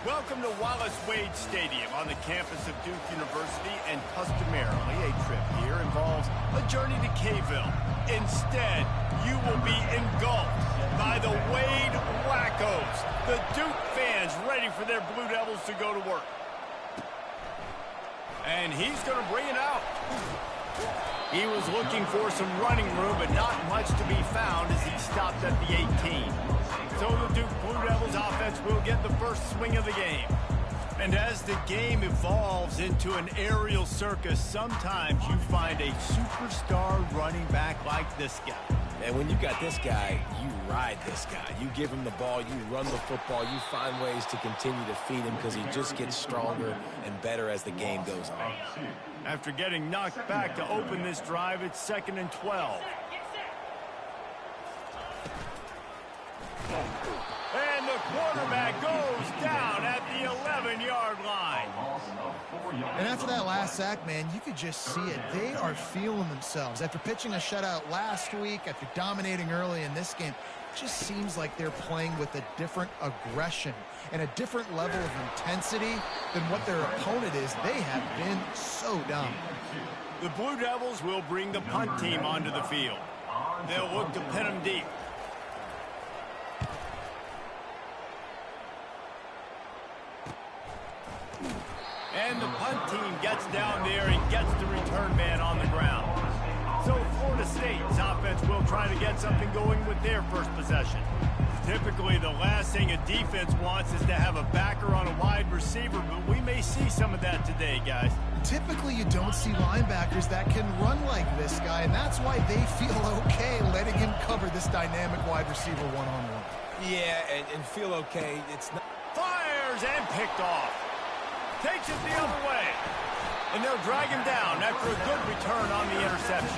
Welcome to Wallace Wade Stadium on the campus of Duke University, and customarily a trip here involves a journey to K-ville. Instead, you will be engulfed by the Wade Wackos, the Duke fans ready for their Blue Devils to go to work. And he's going to bring it out. He was looking for some running room, but not much to be found as he stopped at the 18. So the Duke Blue Devils offense will get the first swing of the game. And as the game evolves into an aerial circus, sometimes you find a superstar running back like this guy. And when you got this guy, you ride this guy. You give him the ball, you run the football, you find ways to continue to feed him because he just gets stronger and better as the game goes on. After getting knocked back to open this drive, it's 2nd and 12. And the quarterback goes down at the 11-yard line. And after that last sack, man, you could just see it. They are feeling themselves. After pitching a shutout last week, after dominating early in this game, it just seems like they're playing with a different aggression and a different level of intensity than what their opponent is. They have been so dominant. The Blue Devils will bring the punt team onto the field. They'll look to pin them deep. And the punt team gets down there and gets the return man on the ground. So Florida State's offense will try to get something going with their first possession. Typically, the last thing a defense wants is to have a backer on a wide receiver, but we may see some of that today, guys. Typically, you don't see linebackers that can run like this guy, and that's why they feel okay letting him cover this dynamic wide receiver one-on-one. Yeah, and feel okay. It's not. Fires and picked off. Takes it the other way. And they'll drag him down after a good return on the interception.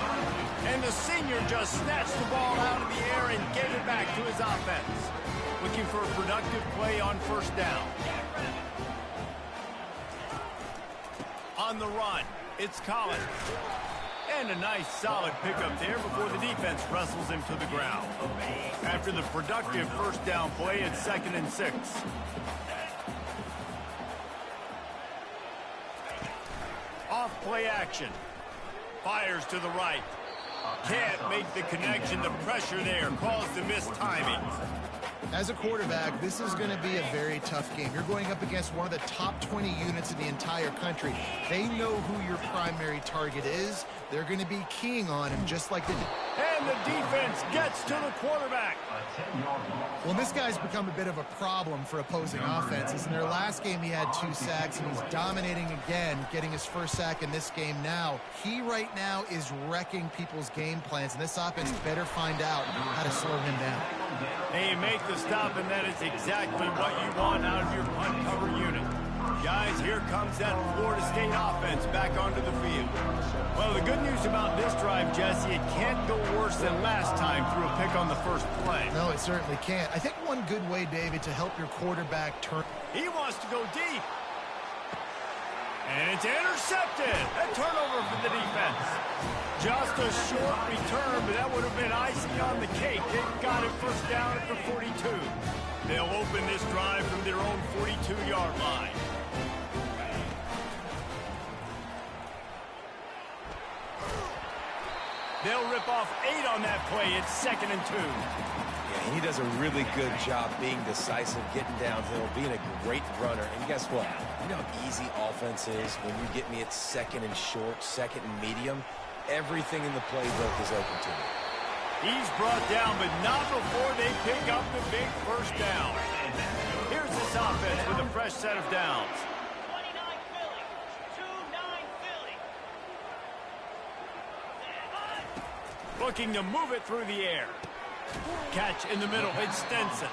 And the senior just snatched the ball out of the air and gave it back to his offense. Looking for a productive play on first down. On the run, it's Collins. And a nice solid pickup there before the defense wrestles him to the ground. After the productive first down play, it's 2nd and 6. Off play action. Fires to the right. Can't make the connection. The pressure there caused the missed timing. As a quarterback, this is going to be a very tough game. You're going up against one of the top 20 units in the entire country. They know who your primary target is. They're going to be keying on him just like they did. And the defense gets to the quarterback. Well, this guy's become a bit of a problem for opposing offenses. In their last game, he had 2 sacks, and he's dominating again, getting his first sack in this game now. He right now is wrecking people's game plans, and this offense better find out how to slow him down. They make the stop, and that is exactly what you want out of your punt cover unit. Guys, here comes that Florida State offense back onto the field. Well, the good news about this drive, Jesse, it can't go worse than last time through a pick on the first play. No, it certainly can't. I think one good way, David, to help your quarterback turn. He wants to go deep. And it's intercepted. A turnover for the defense. Just a short return, but that would have been icing on the cake. They got it first down at the 42. They'll open this drive from their own 42-yard line. They'll rip off 8 on that play. It's 2nd and 2. Yeah, he does a really good job being decisive, getting downhill, being a great runner. And guess what? You know how easy offense is when you get me at 2nd and short, 2nd and medium. Everything in the playbook is open to me. He's brought down, but not before they pick up the big first down. Here's this offense with a fresh set of downs. Looking to move it through the air. Catch in the middle. It's Stenson.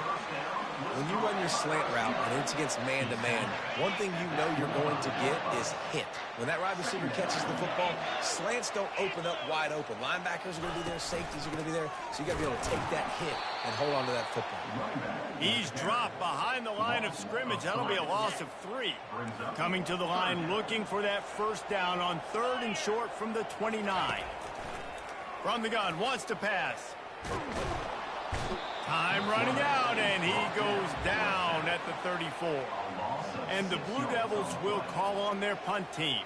When you run your slant route and it's against man-to-man, one thing you know you're going to get is hit. When that wide receiver catches the football, slants don't open up wide open. Linebackers are going to be there. Safeties are going to be there. So you got to be able to take that hit and hold on to that football. He's dropped behind the line of scrimmage. That'll be a loss of 3. Coming to the line looking for that first down on 3rd and short from the 29. From the gun, wants to pass. Time running out, and he goes down at the 34. And the Blue Devils will call on their punt team.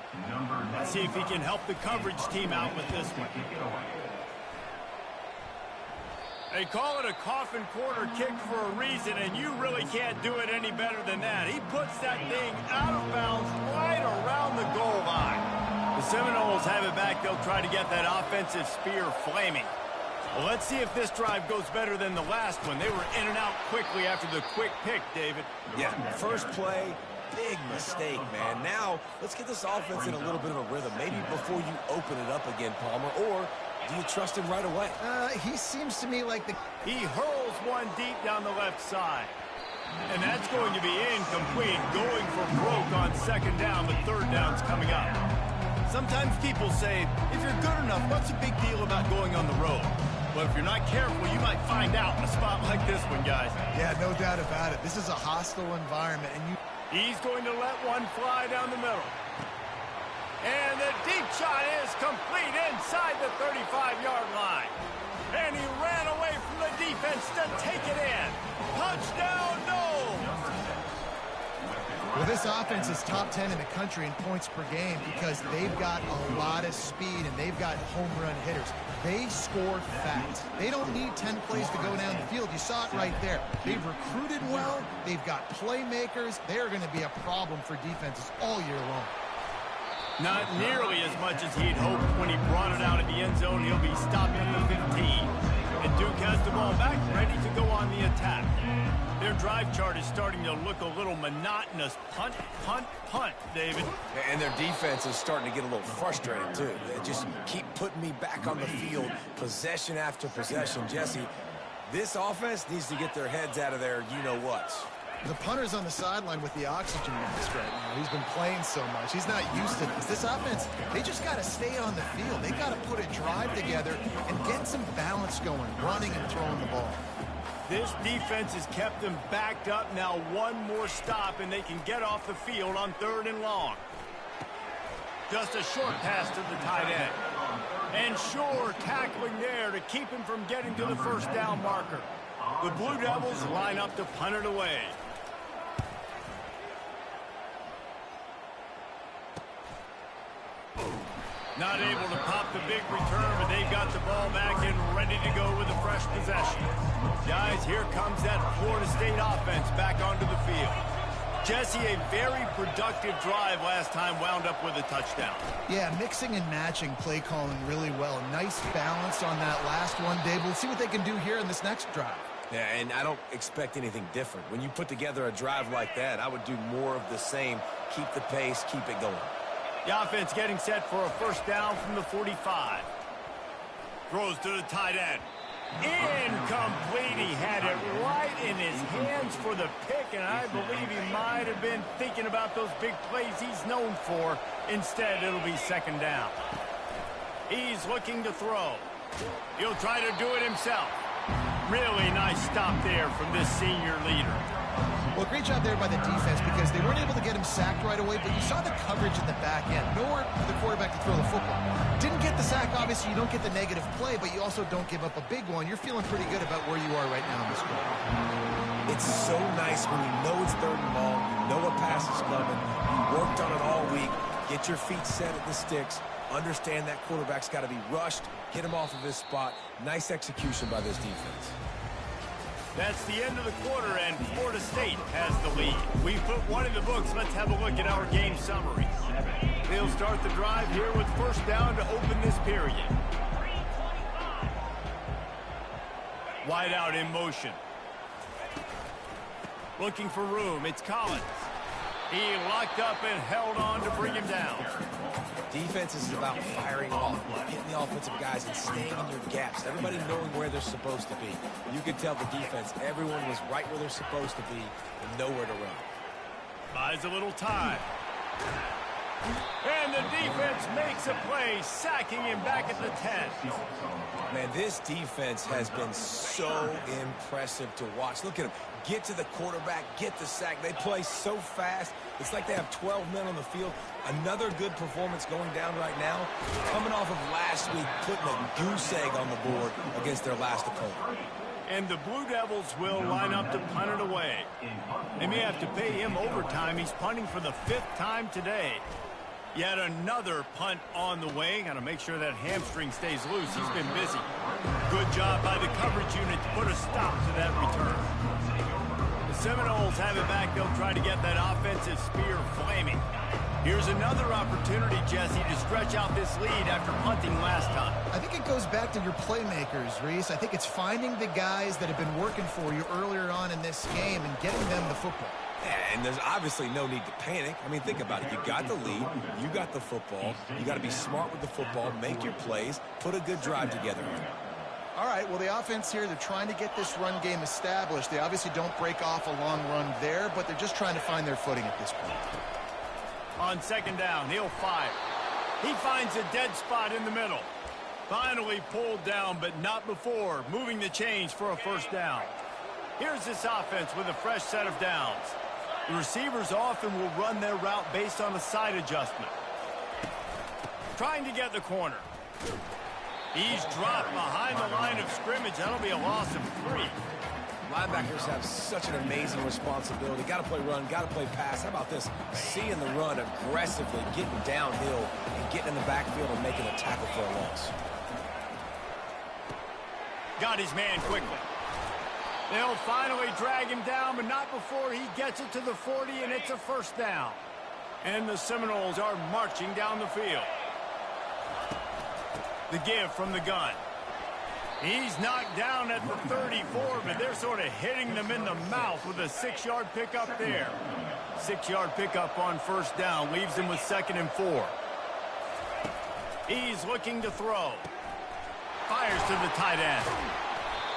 Let's see if he can help the coverage team out with this one. They call it a coffin corner kick for a reason, and you really can't do it any better than that. He puts that thing out of bounds right around the goal line. The Seminoles have it back. They'll try to get that offensive spear flaming. Well, let's see if this drive goes better than the last one. They were in and out quickly after the quick pick, David. Yeah, first play, big mistake, man. Now, let's get this offense in a little bit of a rhythm. Maybe before you open it up again, Palmer, or do you trust him right away? He seems to me like the... He hurls one deep down the left side. And that's going to be incomplete, going for broke on second down, but third down's coming up. Sometimes people say, if you're good enough, what's the big deal about going on the road? Well, if you're not careful, you might find out in a spot like this one, guys. Yeah, no doubt about it. This is a hostile environment, and He's going to let one fly down the middle. And the deep shot is complete inside the 35-yard line. And he ran away from the defense to take it in. Touchdown, no! Well, this offense is top 10 in the country in points per game because they've got a lot of speed and they've got home run hitters. They score fast. They don't need 10 plays to go down the field. You saw it right there. They've recruited well. They've got playmakers. They're going to be a problem for defenses all year long. Not nearly as much as he'd hoped when he brought it out of the end zone. He'll be stopped at the 15. And Duke has the ball back, ready to go on the attack. Their drive chart is starting to look a little monotonous. Punt, punt, punt, David. And their defense is starting to get a little frustrated, too. They just keep putting me back on the field, possession after possession. Jesse, this offense needs to get their heads out of their you-know-whats. The punter's on the sideline with the oxygen mask right now. He's been playing so much. He's not used to this. This offense, they just got to stay on the field. They got to put a drive together and get some balance going, running and throwing the ball. This defense has kept them backed up. Now one more stop, and they can get off the field on 3rd and long. Just a short pass to the tight end. And sure, tackling there to keep him from getting to the first down marker. The Blue Devils line up to punt it away. Not able to pop the big return, but they've got the ball back and ready to go with a fresh possession. Guys, here comes that Florida State offense back onto the field. Jesse, a very productive drive last time wound up with a touchdown. Yeah, mixing and matching play calling really well. Nice balance on that last one, Dave. We'll see what they can do here in this next drive. Yeah, and I don't expect anything different. When you put together a drive like that, I would do more of the same. Keep the pace, keep it going. The offense getting set for a first down from the 45. Throws to the tight end. Incomplete. He had it right in his hands for the pick, and I believe he might have been thinking about those big plays he's known for. Instead, it'll be second down. He's looking to throw. He'll try to do it himself. Really nice stop there from this senior leader. Well, great job there by the defense because they weren't able to get him sacked right away, but you saw the coverage in the back end. Nowhere for the quarterback to throw the football. Didn't get the sack, obviously. You don't get the negative play, but you also don't give up a big one. You're feeling pretty good about where you are right now in this game. It's so nice when you know it's 3rd and long, you know a pass is coming, you worked on it all week, get your feet set at the sticks, understand that quarterback's got to be rushed, get him off of his spot. Nice execution by this defense. That's the end of the quarter, and Florida State has the lead. We put one in the books. Let's have a look at our game summary. They'll start the drive here with first down to open this period. Wide out in motion. Looking for room. It's Collins. He locked up and held on to bring him down. Defense is about firing off, hitting the offensive guys and staying in their gaps. Everybody knowing where they're supposed to be. You could tell the defense, everyone was right where they're supposed to be and nowhere to run. Buys a little time. And the defense makes a play, sacking him back at the 10. Man, this defense has been so impressive to watch. Look at them. Get to the quarterback, get the sack. They play so fast. It's like they have 12 men on the field. Another good performance going down right now. Coming off of last week, putting a goose egg on the board against their last opponent. And the Blue Devils will line up to punt it away. They may have to pay him overtime. He's punting for the 5th time today. Yet another punt on the way. Got to make sure that hamstring stays loose. He's been busy. Good job by the coverage unit to put a stop to that return. The Seminoles have it back. They'll try to get that offensive spear flaming. Here's another opportunity, Jesse, to stretch out this lead after punting last time. I think it goes back to your playmakers, Reese. I think it's finding the guys that have been working for you earlier on in this game and getting them the football. Yeah, and there's obviously no need to panic. I mean, think about it. You got the lead. You got the football. You got to be smart with the football, make your plays, put a good drive together. All right, well, the offense here, they're trying to get this run game established. They obviously don't break off a long run there, but they're just trying to find their footing at this point. On 2nd down, he'll fire. He finds a dead spot in the middle. Finally pulled down, but not before moving the chains for a 1st down. Here's this offense with a fresh set of downs. The receivers often will run their route based on a side adjustment. Trying to get the corner. He's dropped behind the line of scrimmage. That'll be a loss of 3. Linebackers have such an amazing responsibility. Got to play run, got to play pass. How about this? Seeing the run aggressively, getting downhill, and getting in the backfield and making a tackle for a loss. Got his man quickly. They'll finally drag him down, but not before he gets it to the 40, and it's a 1st down. And the Seminoles are marching down the field. The give from the gun. He's knocked down at the 34, but they're sort of hitting them in the mouth with a 6-yard pickup there. 6-yard pickup on 1st down leaves him with 2nd and 4. He's looking to throw. Fires to the tight end.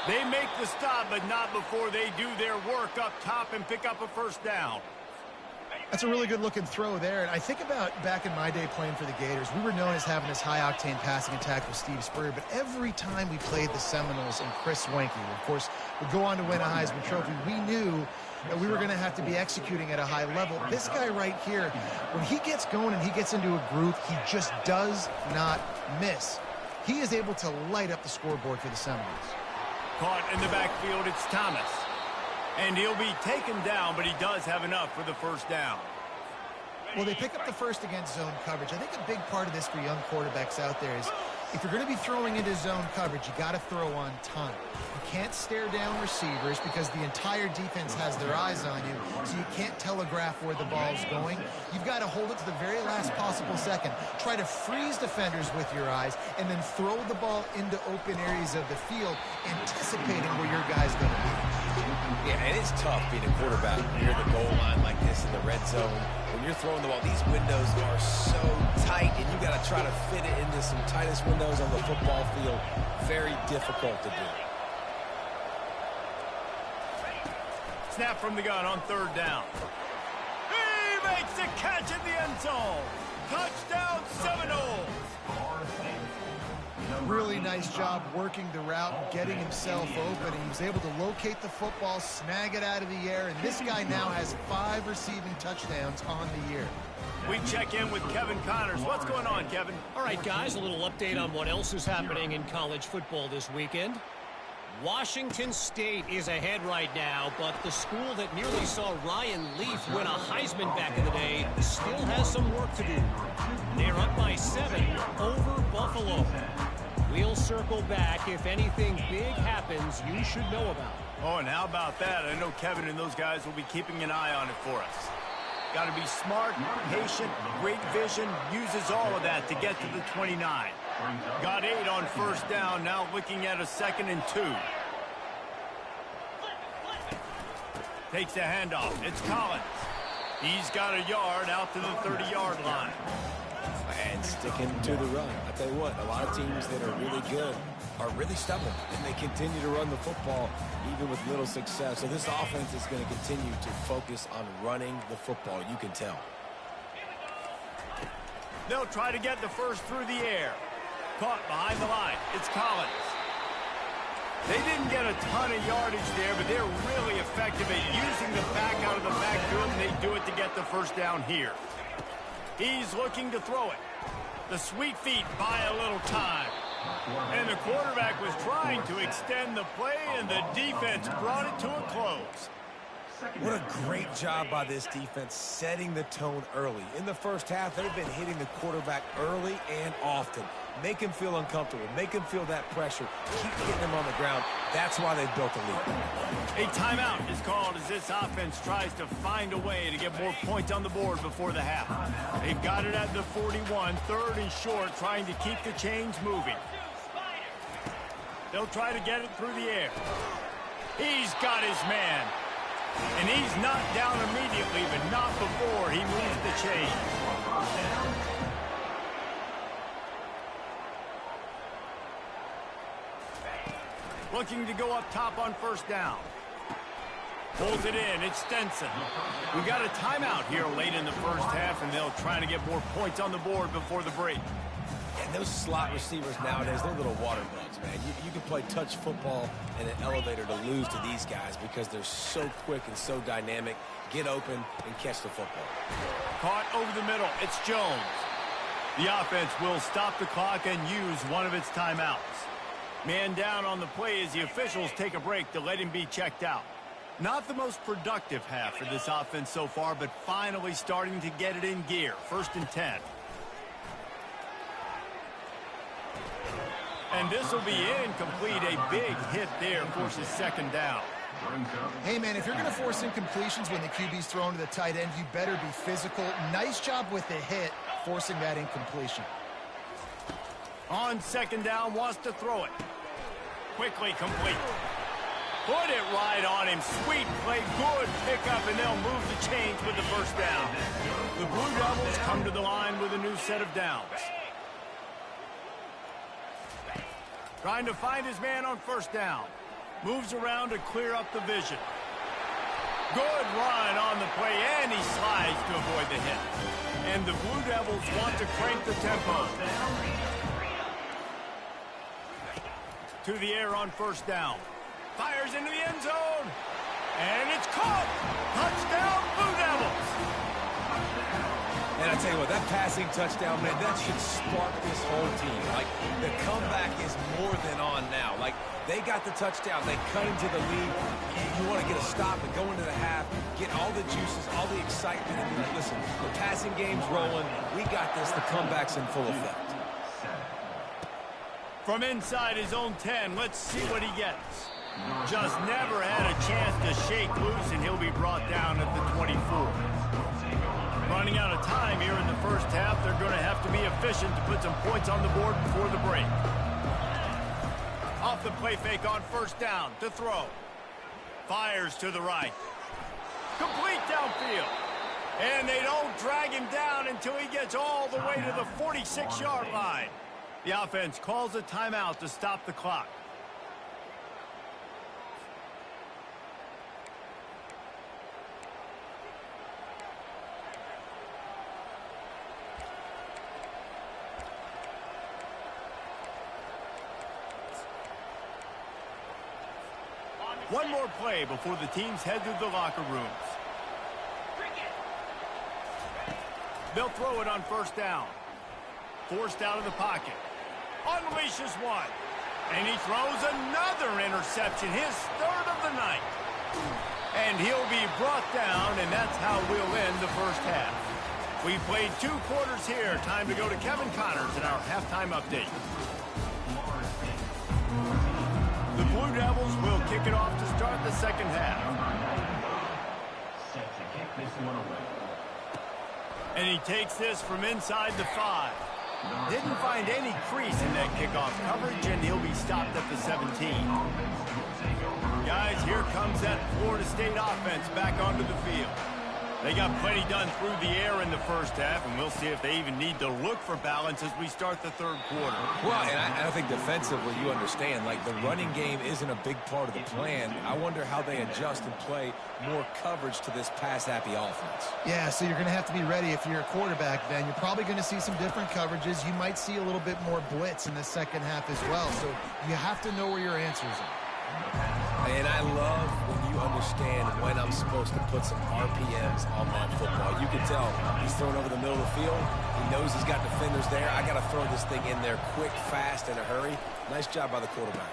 They make the stop, but not before they do their work up top and pick up a 1st down. That's a really good-looking throw there. And I think about back in my day playing for the Gators, we were known as having this high-octane passing attack with Steve Spurrier, but every time we played the Seminoles and Chris Wenke, who, of course, would go on to win a Heisman Trophy, we knew that we were going to have to be executing at a high level. This guy right here, when he gets going and he gets into a groove, he just does not miss. He is able to light up the scoreboard for the Seminoles. Caught in the backfield, it's Thomas. And he'll be taken down, but he does have enough for the 1st down. Well, they pick up the 1st against zone coverage. I think a big part of this for young quarterbacks out there is if you're going to be throwing into zone coverage, you got to throw on time. You can't stare down receivers because the entire defense has their eyes on you, so you can't telegraph where the ball's going. You've got to hold it to the very last possible second. Try to freeze defenders with your eyes and then throw the ball into open areas of the field, anticipating where your guy's going to be. Yeah, and it's tough being a quarterback near the goal line like this in the red zone. When you're throwing the ball, these windows are so tight, and you got to try to fit it into some tightest windows on the football field. Very difficult to do. Snap from the gun on 3rd down. He makes the catch in the end zone. Touchdown, Seminoles. Really nice job working the route and getting himself open. And he was able to locate the football, snag it out of the air, and this guy now has 5 receiving touchdowns on the year. We check in with Kevin Connors. What's going on, Kevin? All right, guys, a little update on what else is happening in college football this weekend. Washington State is ahead right now, but the school that nearly saw Ryan Leaf win a Heisman back in the day still has some work to do. They're up by 7 over Buffalo. We'll circle back if anything big happens you should know about. Oh, and how about that? I know Kevin and those guys will be keeping an eye on it for us. Got to be smart, patient, great vision, uses all of that to get to the 29. Got 8 on 1st down, now looking at a 2nd and 2. Takes the handoff, it's Collins. He's got a yard out to the 30-yard line. And sticking to the run. I tell you what, a lot of teams that are really good are really stubborn, and they continue to run the football even with little success. So this offense is going to continue to focus on running the football. You can tell. They'll try to get the 1st through the air. Caught behind the line. It's Collins. They didn't get a ton of yardage there, but they're really effective at using the back out of the backfield, and they do it to get the 1st down here. He's looking to throw it. The sweet feet buy a little time. And the quarterback was trying to extend the play, and the defense brought it to a close. What a great job by this defense setting the tone early. In the first half, they've been hitting the quarterback early and often. Make him feel uncomfortable. Make him feel that pressure. Keep getting him on the ground. That's why they've built a lead. A timeout is called as this offense tries to find a way to get more points on the board before the half. They've got it at the 41, third and short, trying to keep the chains moving. They'll try to get it through the air. He's got his man. And he's knocked down immediately, but not before he moves the chain. Looking to go up top on first down. Pulls it in. It's Stenson. We got a timeout here late in the first half, and they'll try to get more points on the board before the break. And those slot receivers nowadays, they're little water bugs, man. You can play touch football in an elevator to lose to these guys because they're so quick and so dynamic. Get open and catch the football. Caught over the middle. It's Jones. The offense will stop the clock and use one of its timeouts. Man down on the play as the officials take a break to let him be checked out. Not the most productive half for this offense so far, but finally starting to get it in gear. 1st and 10. And this will be incomplete. A big hit there forces 2nd down. Hey, man, if you're going to force incompletions when the QB's thrown to the tight end, you better be physical. Nice job with the hit, forcing that incompletion. On 2nd down, wants to throw it. Quickly complete. Put it right on him. Sweet play, good pickup, and they'll move the chains with the 1st down. The Blue Devils come to the line with a new set of downs. Trying to find his man on 1st down. Moves around to clear up the vision. Good run on the play, and he slides to avoid the hit. And the Blue Devils want to crank the tempo. To the air on 1st down. Fires into the end zone. And it's caught. Touchdown, Blue Devils. And I tell you what, that passing touchdown, man, that should spark this whole team. Like, the comeback is more than on now. Like, they got the touchdown. They cut into the lead. You want to get a stop and go into the half, get all the juices, all the excitement, and be like, listen, the passing game's rolling. We got this. The comeback's in full effect. From inside his own 10, let's see what he gets. Just never had a chance to shake loose, and he'll be brought down at the 24. Running out of time here in the first half, they're going to have to be efficient to put some points on the board before the break. Off the play fake on 1st down to throw. Fires to the right. Complete downfield. And they don't drag him down until he gets all the way to the 46-yard line. The offense calls a timeout to stop the clock. One more play before the teams head to the locker rooms. They'll throw it on 1st down. Forced out of the pocket. Unleashes one. And he throws another interception, his 3rd of the night. And he'll be brought down, and that's how we'll end the first half. We played 2 quarters here. Time to go to Kevin Connors in our halftime update. The Blue Devils will kick it off to start the 2nd half. Set to kick this one away. And he takes this from inside the 5. Didn't find any crease in that kickoff coverage, and he'll be stopped at the 17. Guys, here comes that Florida State offense back onto the field. They got plenty done through the air in the first half, and we'll see if they even need to look for balance as we start the 3rd quarter. Well, and I think defensively, you understand, like, the running game isn't a big part of the plan. I wonder how they adjust and play more coverage to this pass-happy offense. Yeah, so you're going to have to be ready if you're a quarterback then. You're probably going to see some different coverages. You might see a little bit more blitz in the 2nd half as well, so you have to know where your answers are. And I love when you understand when I'm supposed to put some RPMs on that football. You can tell he's throwing over the middle of the field. He knows he's got defenders there. I got to throw this thing in there quick, fast, in a hurry. Nice job by the quarterback.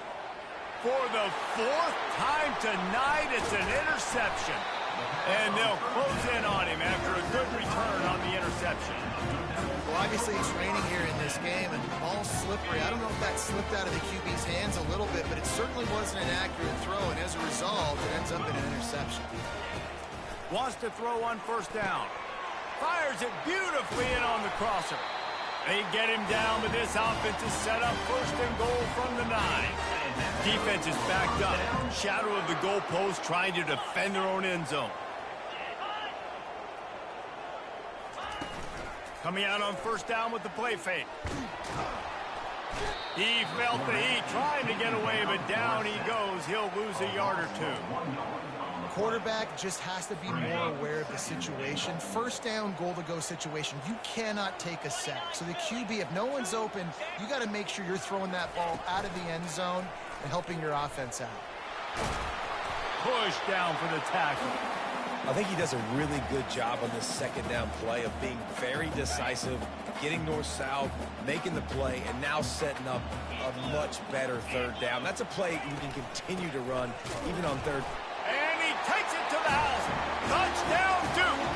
For the fourth time tonight, it's an interception. And they'll close in on him after a good return on the interception. Well, obviously it's raining here in this game, and the ball's slippery. I don't know if that slipped out of the QB's hands a little bit, but it certainly wasn't an accurate throw, and as a result, it ends up in an interception. Wants to throw on first down. Fires it beautifully in on the crosser. They get him down, but this offense is set up first and goal from the 9. Defense is backed up. Shadow of the goalpost trying to defend their own end zone. Coming out on first down with the play fake. He felt the heat, trying to get away, but down he goes. He'll lose a yard or two. Quarterback just has to be more aware of the situation. First down, goal-to-go situation. You cannot take a sack. So the QB, if no one's open, you got to make sure you're throwing that ball out of the end zone and helping your offense out. Push down for the tackle. I think he does a really good job on this second down play of being very decisive, getting north-south, making the play, and now setting up a much better third down. That's a play you can continue to run even on third. And he takes it to the house. Touchdown, Deuce.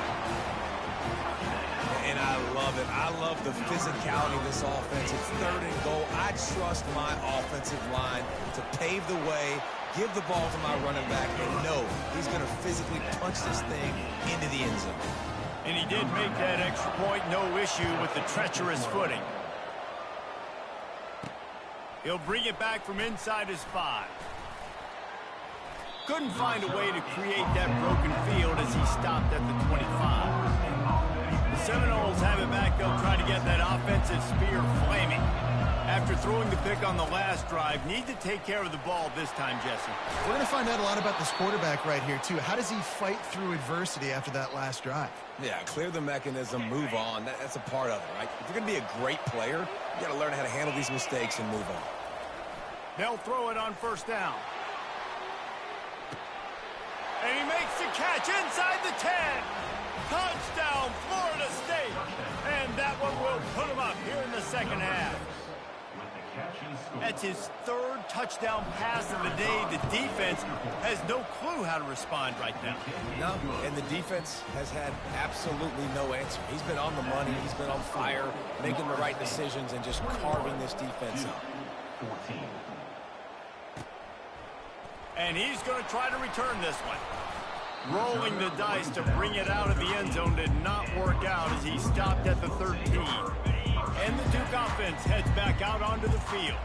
And I love it. I love the physicality of this offense. It's third and goal. I trust my offensive line to pave the way, give the ball to my running back, and know he's going to physically punch this thing into the end zone. And he did make that extra point, no issue with the treacherous footing. He'll bring it back from inside his 5. Couldn't find a way to create that broken field as he stopped at the 25. The Seminoles have it back. They'll try to get that offensive spear flaming. After throwing the pick on the last drive, need to take care of the ball this time, Jesse. We're going to find out a lot about this quarterback right here, too. How does he fight through adversity after that last drive? Yeah, clear the mechanism, move on. That's a part of it, right? If you're going to be a great player, you got to learn how to handle these mistakes and move on. They'll throw it on first down. And he makes the catch inside the 10. Touchdown, Florida State. And that one will put him up here in the second half. That's his third touchdown pass of the day. The defense has no clue how to respond right now. No, and the defense has had absolutely no answer. He's been on the money. He's been on fire, making the right decisions, and just carving this defense up. And he's going to try to return this one. Rolling the dice to bring it out of the end zone did not work out as he stopped at the 13. And the Duke offense heads back out onto the field.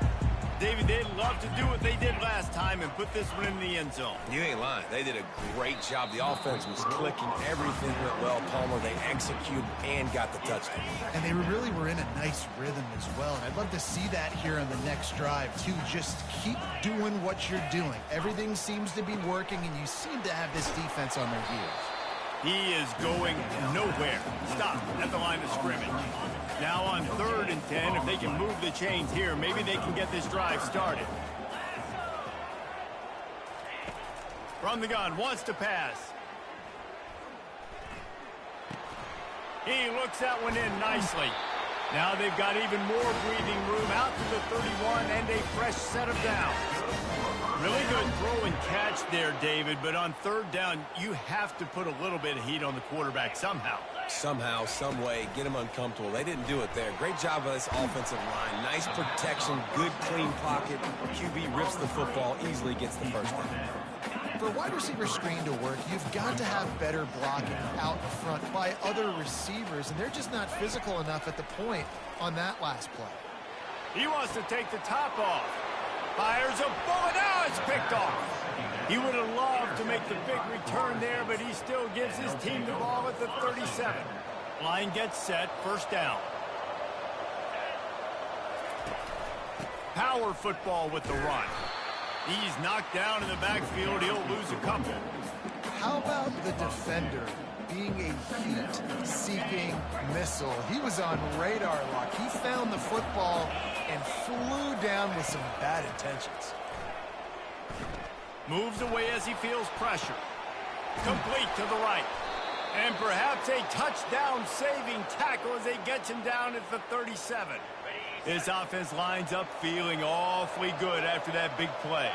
David, they'd love to do what they did last time and put this one in the end zone. You ain't lying. They did a great job. The offense was clicking. Everything went well. Palmer, they executed and got the touchdown. And they really were in a nice rhythm as well. And I'd love to see that here on the next drive, too. Just keep doing what you're doing. Everything seems to be working, and you seem to have this defense on their heels. He is going nowhere. Stop at the line of scrimmage. Now on 3rd and 10, if they can move the chains here, maybe they can get this drive started. From the gun, wants to pass. He looks that one in nicely. Now they've got even more breathing room out to the 31 and a fresh set of downs. Really good throw and catch there, David, but on 3rd down, you have to put a little bit of heat on the quarterback somehow. Somehow, some way, get him uncomfortable. They didn't do it there. Great job by this offensive line. Nice protection, good clean pocket. QB rips the football, easily gets the first down. For a wide receiver screen to work, you've got to have better blocking out front by other receivers, and they're just not physical enough at the point on that last play. He wants to take the top off. Fires a bullet. Now it's picked off. He would have loved to make the big return there, but he still gives his team the ball at the 37. Line gets set, first down. Power football with the run. He's knocked down in the backfield. He'll lose a couple. How about the defender being a heat-seeking missile? He was on radar lock. He found the football and flew down with some bad intentions. Moves away as he feels pressure. Complete to the right. And perhaps a touchdown-saving tackle as they get him down at the 37. This offense lines up feeling awfully good after that big play.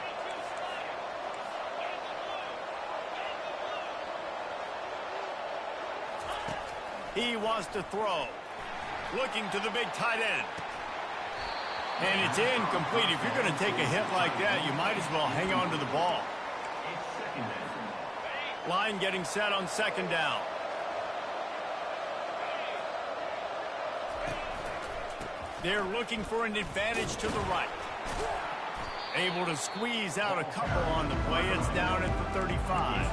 He wants to throw. Looking to the big tight end. And it's incomplete. If you're going to take a hit like that, you might as well hang on to the ball. Line getting set on second down. They're looking for an advantage to the right. Able to squeeze out a couple on the play. It's down at the 35.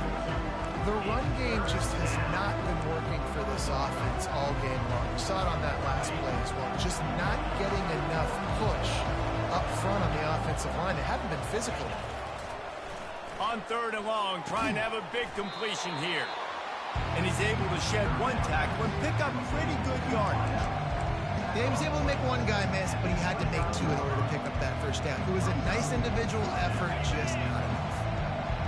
The run game just has not been working for this offense all game long. We saw it on that last play as well. Just not getting enough push up front on the offensive line. They haven't been physical. On third and long, trying to have a big completion here. And he's able to shed one tackle and pick up pretty good yardage. Yeah, he was able to make one guy miss, but he had to make two in order to pick up that first down. It was a nice individual effort, just not enough.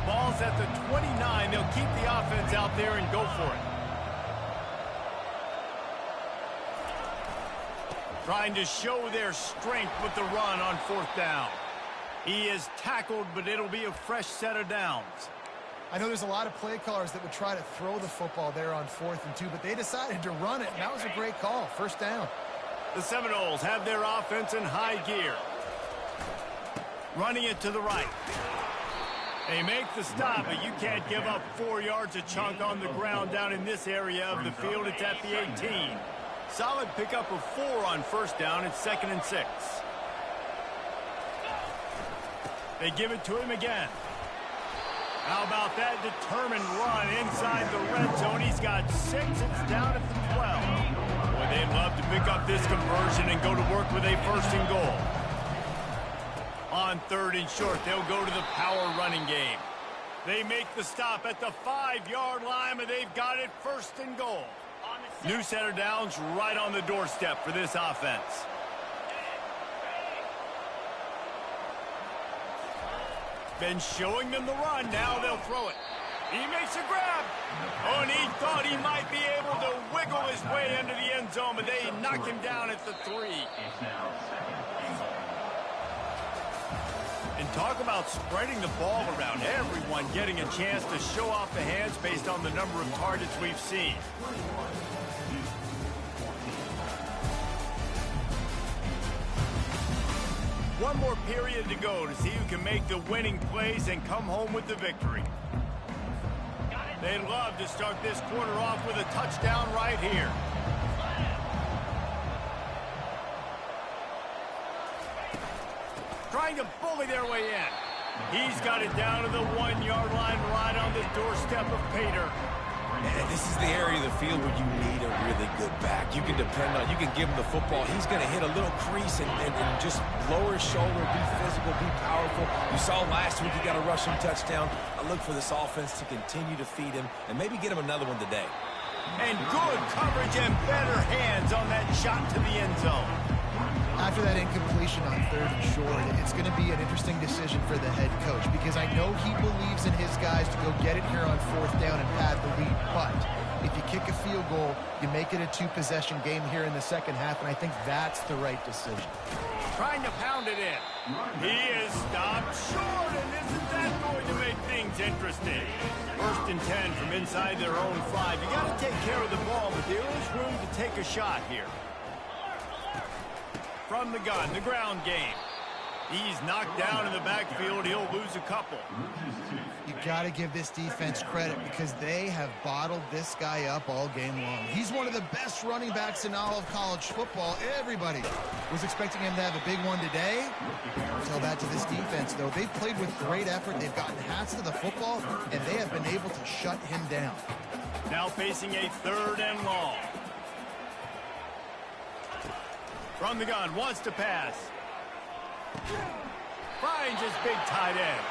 Ball's at the 29. They'll keep the offense out there and go for it. Trying to show their strength with the run on fourth down. He is tackled, but it'll be a fresh set of downs. I know there's a lot of play callers that would try to throw the football there on 4th and 2, but they decided to run it, and that was a great call. First down. The Seminoles have their offense in high gear. Running it to the right. They make the stop, but you can't give up 4 yards a chunk on the ground down in this area of the field. It's at the 18. Solid pickup of 4 on first down. It's 2nd and 6. They give it to him again. How about that determined run inside the red zone? He's got 6. It's down at the 12. Boy, they'd love to pick up this conversion and go to work with a 1st and goal. On 3rd and short, they'll go to the power running game. They make the stop at the 5-yard line, and they've got it 1st and goal. New set of downs right on the doorstep for this offense. Been showing them the run. Now they'll throw it. He makes a grab. Oh, and he thought he might be able to wiggle his way into the end zone, but they knock him down at the 3. And talk about spreading the ball around. Everyone getting a chance to show off the hands based on the number of targets we've seen. One more period to go to see who can make the winning plays and come home with the victory. They'd love to start this quarter off with a touchdown right here. Trying to bully their way in. He's got it down to the 1-yard line right on the doorstep of Pater. And this is the area of the field where you need a really good back. You can depend on, you can give him the football. He's going to hit a little crease and just lower his shoulder, be physical, be powerful. You saw last week he got a rushing touchdown. I look for this offense to continue to feed him and maybe get him another one today. And good coverage and better hands on that shot to the end zone. After that incompletion on 3rd and short, it's going to be an interesting decision for the head coach because I know he believes in his guys to go get it here on 4th down and pad the lead. But if you kick a field goal, you make it a 2-possession game here in the second half, and I think that's the right decision. Trying to pound it in. He is stopped short, and isn't that going to make things interesting? 1st and 10 from inside their own 5. You got to take care of the ball, but there is room to take a shot here. From the gun, the ground game. He's knocked down in the backfield. He'll lose a couple. You got to give this defense credit because they have bottled this guy up all game long. He's one of the best running backs in all of college football. Everybody was expecting him to have a big one today. Tell that to this defense, though. They've played with great effort. They've gotten hats to the football, and they have been able to shut him down. Now facing a 3rd and long. From the gun, wants to pass. Finds his big tight end.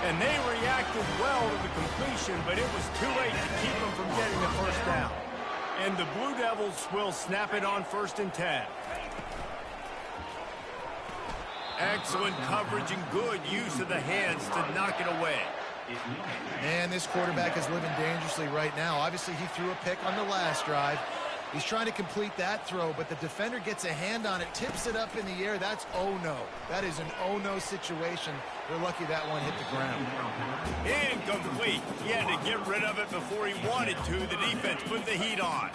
And they reacted well to the completion, but it was too late to keep them from getting the 1st down. And the Blue Devils will snap it on 1st and 10. Excellent coverage and good use of the hands to knock it away. And this quarterback is living dangerously right now. Obviously, he threw a pick on the last drive. He's trying to complete that throw, but the defender gets a hand on it, tips it up in the air. That's oh-no. That is an oh-no situation. We're lucky that one hit the ground. Incomplete. He had to get rid of it before he wanted to. The defense put the heat on.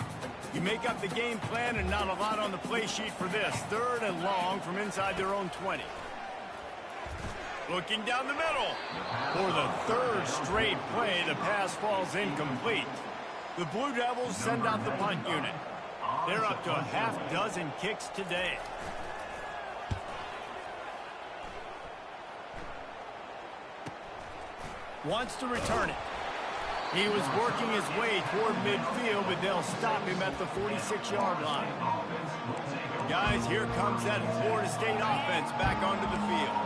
You make up the game plan and not a lot on the play sheet for this. 3rd and long from inside their own 20. Looking down the middle. For the 3rd straight play, the pass falls incomplete. The Blue Devils send out the punt unit. They're up to a half-dozen kicks today. Wants to return it. He was working his way toward midfield, but they'll stop him at the 46-yard line. Guys, here comes that Florida State offense back onto the field.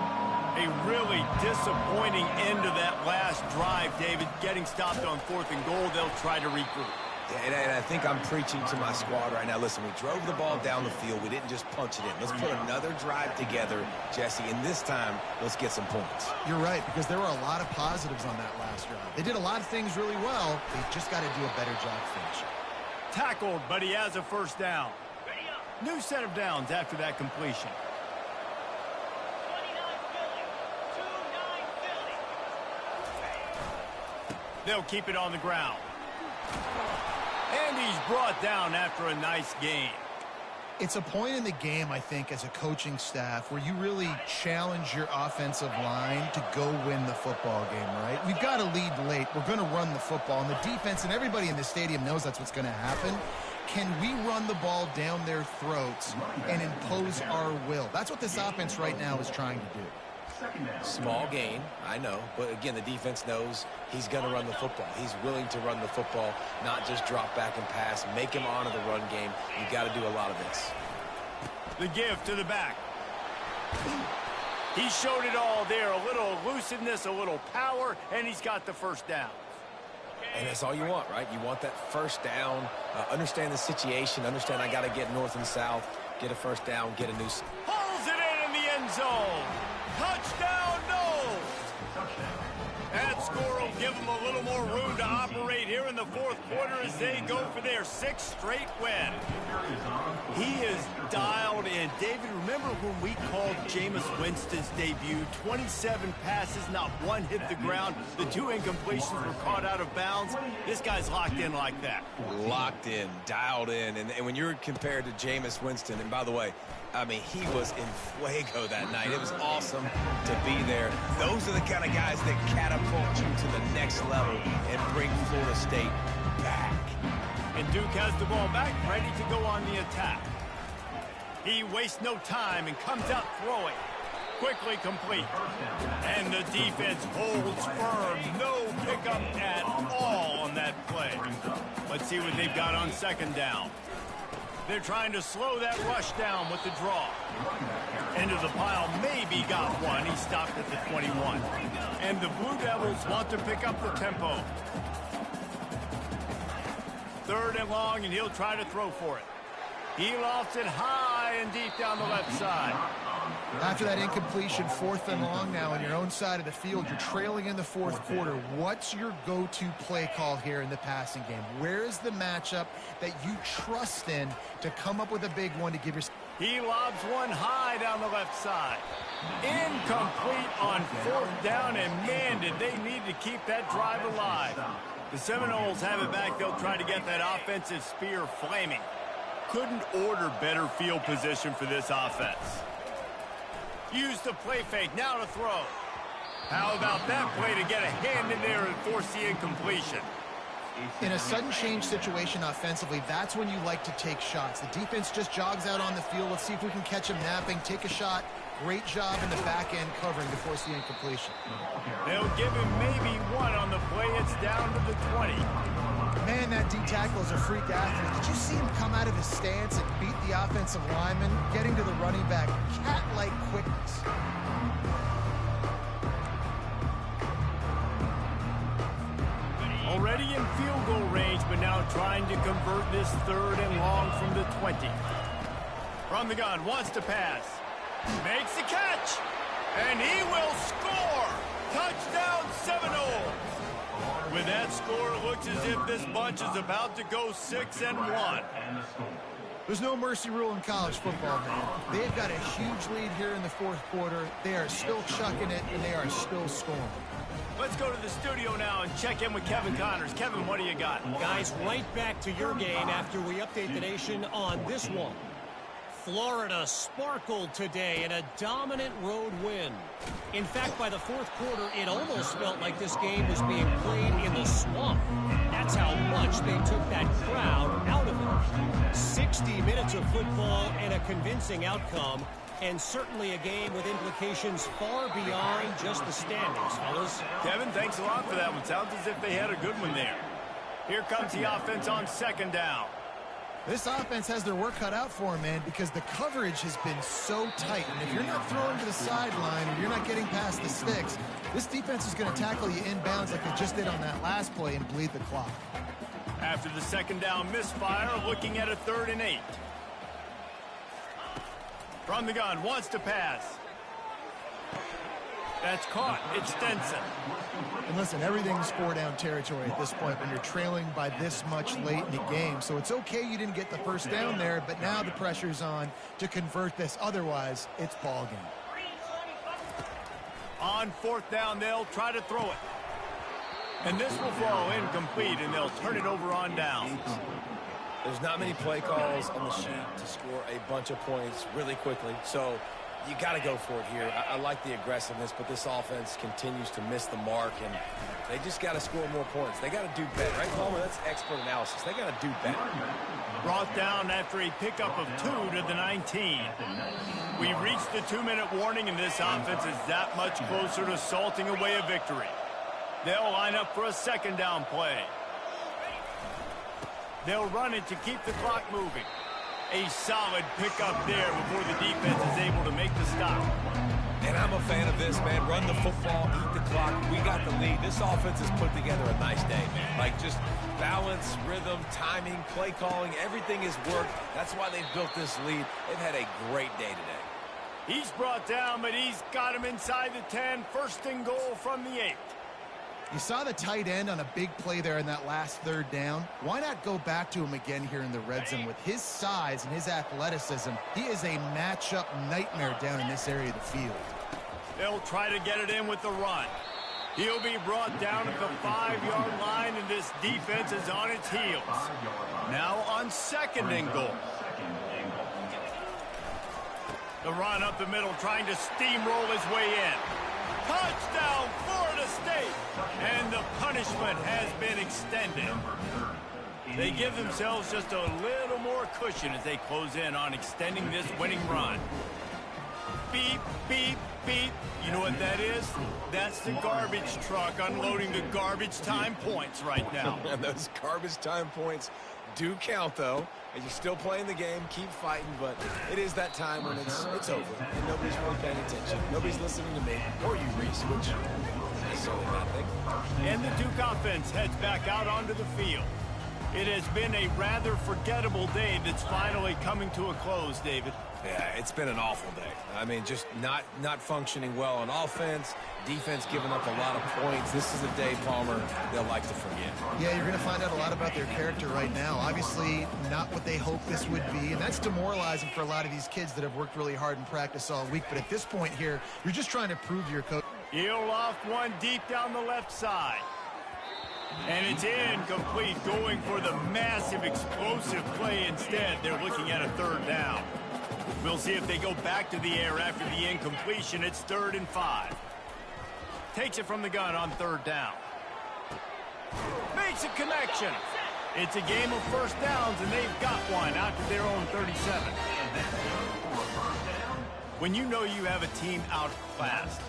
A really disappointing end to that last drive, David. Getting stopped on 4th and goal, they'll try to regroup. Yeah, and I think I'm preaching to my squad right now. Listen, we drove the ball down the field. We didn't just punch it in. Let's put another drive together, Jesse, and this time, let's get some points. You're right, because there were a lot of positives on that last drive. They did a lot of things really well. They just got to do a better job finishing. Tackled, but he has a first down. New set of downs after that completion. They'll keep it on the ground. And he's brought down after a nice gain. It's a point in the game, I think, as a coaching staff where you really challenge your offensive line to go win the football game, right? We've got to lead late. We're going to run the football. And the defense and everybody in the stadium knows that's what's going to happen. Can we run the ball down their throats and impose our will? That's what this offense right now is trying to do. Small gain, I know. But, again, the defense knows he's going to run the football. He's willing to run the football, not just drop back and pass, make him honor the run game. You got to do a lot of this. The give to the back. He showed it all there. A little elusiveness, a little power, and he's got the first down. And that's all you want, right? You want that first down. Understand the situation. Understand I got to get north and south, get a first down, get a new... Pulls it in the end zone. Touchdown, no! That score will give them a little more room to operate here in the 4th quarter as they go for their 6th straight win. He is dialed in. David, remember when we called Jameis Winston's debut? 27 passes, not one hit the ground. The 2 incompletions were caught out of bounds. This guy's locked in like that. Locked in, dialed in. And when you're compared to Jameis Winston, and by the way, I mean, he was in fuego that night. It was awesome to be there. Those are the kind of guys that catapult you to the next level and bring Florida State back. And Duke has the ball back, ready to go on the attack. He wastes no time and comes out throwing. Quickly complete. And the defense holds firm. No pickup at all on that play. Let's see what they've got on 2nd down. They're trying to slow that rush down with the draw. Into the pile, maybe got one. He stopped at the 21. And the Blue Devils want to pick up the tempo. 3rd and long, and he'll try to throw for it. He lofts it high and deep down the left side. After that incompletion, 4th and long now on your own side of the field, you're trailing in the 4th quarter. What's your go-to play call here in the passing game? Where is the matchup that you trust in to come up with a big one to give your... He lobs one high down the left side. Incomplete on 4th down, and man, did they need to keep that drive alive. The Seminoles have it back. They'll try to get that offensive spear flaming. Couldn't order better field position for this offense. Use the play fake, now to throw. How about that play to get a hand in there and force the incompletion? In a sudden change situation offensively, that's when you like to take shots. The defense just jogs out on the field. Let's see if we can catch him napping. Take a shot. Great job in the back end covering to force the incompletion. They'll give him maybe one on the play. It's down to the 20. Man, that D-tackle is a freak athlete. Did you see him come out of his stance and beat the offensive lineman, getting to the running back? Cat-like quickness. Already in field goal range, but now trying to convert this 3rd and long from the 20. From the gun, wants to pass. Makes the catch. And he will score! Touchdown Seminoles! With that score, it looks as if this bunch is about to go 6-1. There's no mercy rule in college football, man. They've got a huge lead here in the fourth quarter. They are still chucking it, and they are still scoring. Let's go to the studio now and check in with Kevin Connors. Kevin, what do you got? Guys, right back to your game after we update the nation on this one. Florida sparkled today in a dominant road win. In fact, by the fourth quarter, it almost felt like this game was being played in the swamp. That's how much they took that crowd out of it. 60 minutes of football and a convincing outcome, and certainly a game with implications far beyond just the standings, fellas. Kevin, thanks a lot for that one. Sounds as if they had a good one there. Here comes the offense on second down. This offense has their work cut out for them, man, because the coverage has been so tight. And if you're not throwing to the sideline or you're not getting past the sticks, this defense is going to tackle you inbounds like they just did on that last play and bleed the clock. After the second down misfire, looking at a 3rd and 8. From the gun, wants to pass. That's caught. It's Stenson. And listen, everything's 4-down territory at this point when you're trailing by this much late in the game. So it's okay you didn't get the first down there, but now the pressure's on to convert this. Otherwise, it's ball game. On 4th down, they'll try to throw it. And this will fall incomplete, and they'll turn it over on downs. There's not many play calls on the sheet to score a bunch of points really quickly, so you got to go for it here. I like the aggressiveness, but this offense continues to miss the mark, and they just got to score more points. They got to do better, right, Palmer? That's expert analysis. They got to do better. Brought down after a pickup of 2 to the 19. We reached the 2-minute warning, and this offense is that much closer to salting away a victory. They'll line up for a second down play. They'll run it to keep the clock moving. A solid pickup there before the defense is able to make the stop. And I'm a fan of this, man. Run the football, eat the clock. We got the lead. This offense has put together a nice day, man. Like just balance, rhythm, timing, play calling, everything has worked. That's why they've built this lead. They've had a great day today. He's brought down, but he's got him inside the 10. 1st and goal from the 8. You saw the tight end on a big play there in that last 3rd down. Why not go back to him again here in the red zone? With his size and his athleticism, he is a matchup nightmare down in this area of the field. They'll try to get it in with the run. He'll be brought down at the 5-yard line, and this defense is on its heels. Now on 2nd and goal. The run up the middle, trying to steamroll his way in. Touchdown, Florida State! And the punishment has been extended. They give themselves just a little more cushion as they close in on extending this winning run. Beep, beep, beep. You know what that is? That's the garbage truck unloading the garbage time points right now. And those garbage time points do count, though. And you're still playing the game, keep fighting, but it is that time when it's over, and nobody's really paying attention. Nobody's listening to me, or you, Reese, which is necessarily a bad thing. And the Duke offense heads back out onto the field. It has been a rather forgettable day that's finally coming to a close, David. Yeah, it's been an awful day. I mean, just not functioning well on offense, defense giving up a lot of points. This is a day, Palmer, they'll like to forget. Yeah, you're going to find out a lot about their character right now. Obviously, not what they hoped this would be, and that's demoralizing for a lot of these kids that have worked really hard in practice all week. But at this point here, you're just trying to prove your coach. He'll loft one deep down the left side. And it's incomplete, going for the massive explosive play instead. They're looking at a 3rd down. We'll see if they go back to the air after the incompletion. It's 3rd and 5. Takes it from the gun on 3rd down. Makes a connection. It's a game of 1st downs, and they've got one out to their own 37. When you know you have a team outclassed,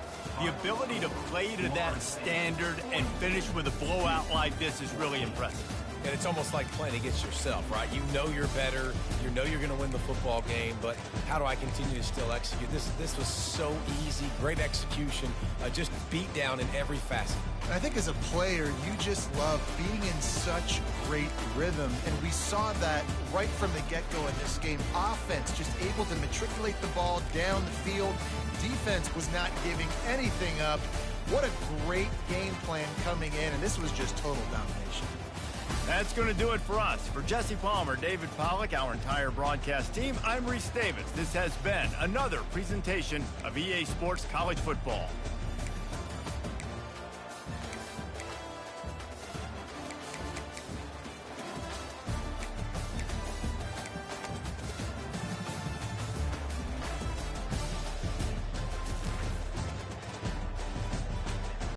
the ability to play to that standard and finish with a blowout like this is really impressive. And it's almost like playing against yourself, right? You know you're better. You know you're going to win the football game, but how do I continue to still execute? This was so easy, great execution, just beat down in every facet. And I think as a player, you just love being in such great rhythm, and we saw that right from the get-go in this game. Offense just able to matriculate the ball down the field. Defense was not giving anything up. What a great game plan coming in, and this was just total domination. That's going to do it for us. For Jesse Palmer, David Pollack, our entire broadcast team, I'm Reese Davis. This has been another presentation of EA Sports College Football.